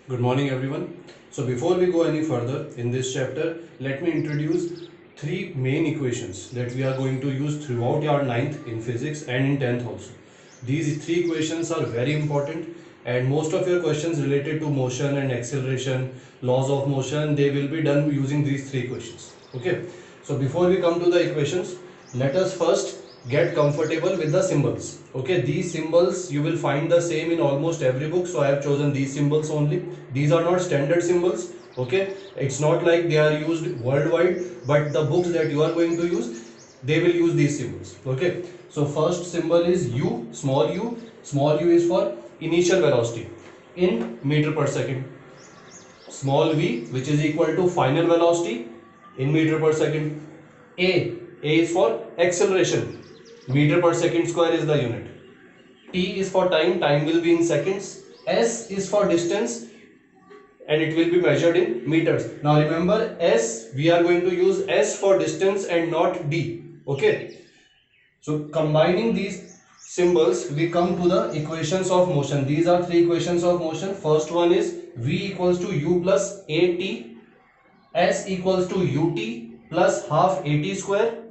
Good morning everyone. So before we go any further in this chapter, let me introduce three main equations that we are going to use throughout our ninth in physics and in 10th also. These three equations are very important and most of your questions related to motion and acceleration, laws of motion, they will be done using these three equations. Okay. So before we come to the equations, let us first get comfortable with the symbols. Okay, these symbols you will find the same in almost every book, so I have chosen these symbols only. These are not standard symbols. Okay, it's not like they are used worldwide, but the books that you are going to use, they will use these symbols. Okay, so first symbol is u. Small u is for initial velocity in meter per second. Small v, which is equal to final velocity in meter per second. A is for acceleration, meter per second square is the unit. T is for time, time will be in seconds. S is for distance and it will be measured in meters. Now remember, S, we are going to use S for distance and not D. Okay, so combining these symbols, we come to the equations of motion. These are three equations of motion. First one is V equals to U plus AT, S equals to UT plus half AT square,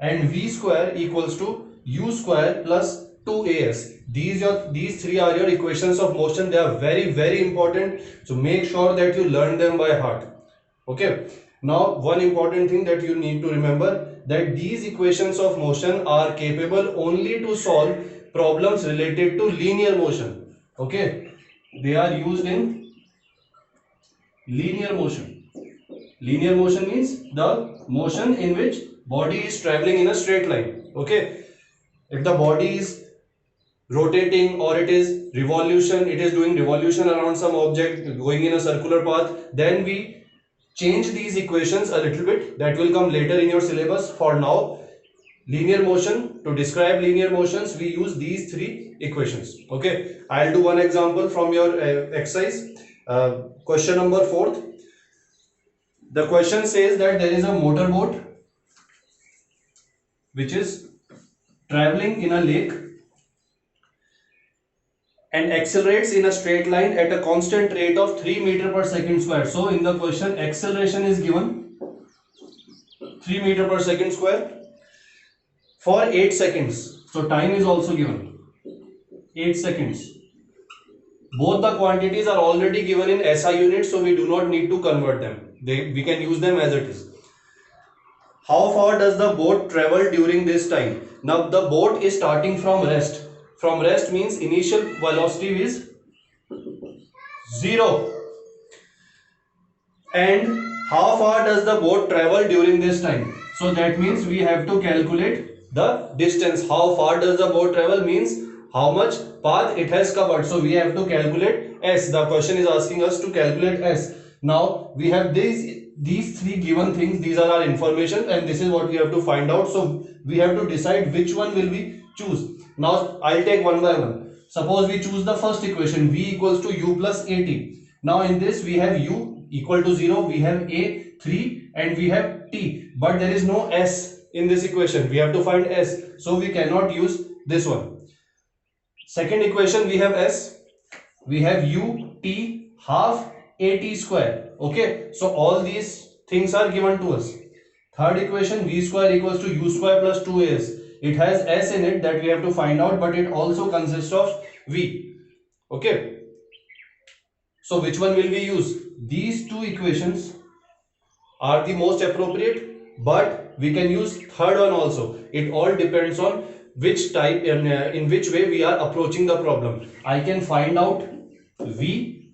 and V square equals to U square plus 2AS. These three are your equations of motion. They are very important. So make sure that you learn them by heart. Okay. Now one important thing that you need to remember, that these equations of motion are capable only to solve problems related to linear motion. Okay. They are used in linear motion. Linear motion means the motion in which body is traveling in a straight line. Okay. If the body is rotating or it is revolution, it is doing revolution around some object going in a circular path, then we change these equations a little bit. That will come later in your syllabus. For now, linear motion, to describe linear motions, we use these three equations. Okay, I'll do one example from your exercise. Question number 4. The question says that there is a motorboat which is traveling in a lake and accelerates in a straight line at a constant rate of 3 meter per second square. So in the question, acceleration is given 3 meter per second square for 8 seconds. So time is also given 8 seconds. Both the quantities are already given in SI units, so we do not need to convert them. We can use them as it is. How far does the boat travel during this time? Now the boat is starting from rest. From rest means initial velocity is 0. And how far does the boat travel during this time? So that means we have to calculate the distance. How far does the boat travel means how much path it has covered. So we have to calculate S. The question is asking us to calculate S. Now we have these three given things. These are our information and this is what we have to find out. So we have to decide which one will we choose. Now I'll take one by one. Suppose we choose the first equation, V equals to U plus AT. Now in this we have U equal to 0, we have A 3 and we have T, but there is no S in this equation. We have to find S, so we cannot use this one. Second equation, we have S, we have U T half AT square. Okay, so all these things are given to us. Third equation, V square equals to U square plus 2AS. It has S in it that we have to find out, but it also consists of V. Okay, so which one will we use? These two equations are the most appropriate, but we can use third one also. It all depends on which type and in which way we are approaching the problem. I can find out V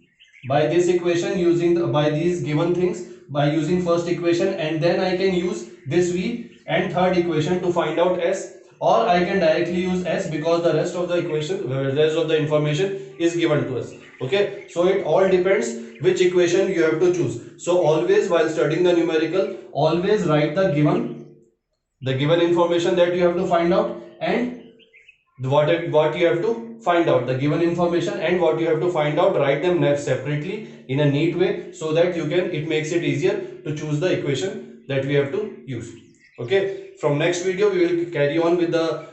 by this equation using by these given things, by using first equation, and then I can use this V and third equation to find out S, or I can directly use S because the rest of the equation, the rest of the information is given to us. Okay, so it all depends which equation you have to choose. So always while studying the numerical, always write the given information that you have to find out and what you have to find out, the given information and what you have to find out, write them separately in a neat way so that it makes it easier to choose the equation that we have to use. Okay, from next video we will carry on with the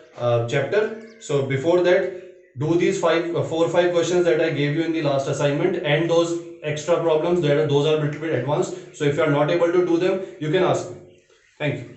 chapter. So before that, do these 4 or 5 questions that I gave you in the last assignment, and those extra problems, those are a little bit advanced. So if you are not able to do them, you can ask me. Thank you.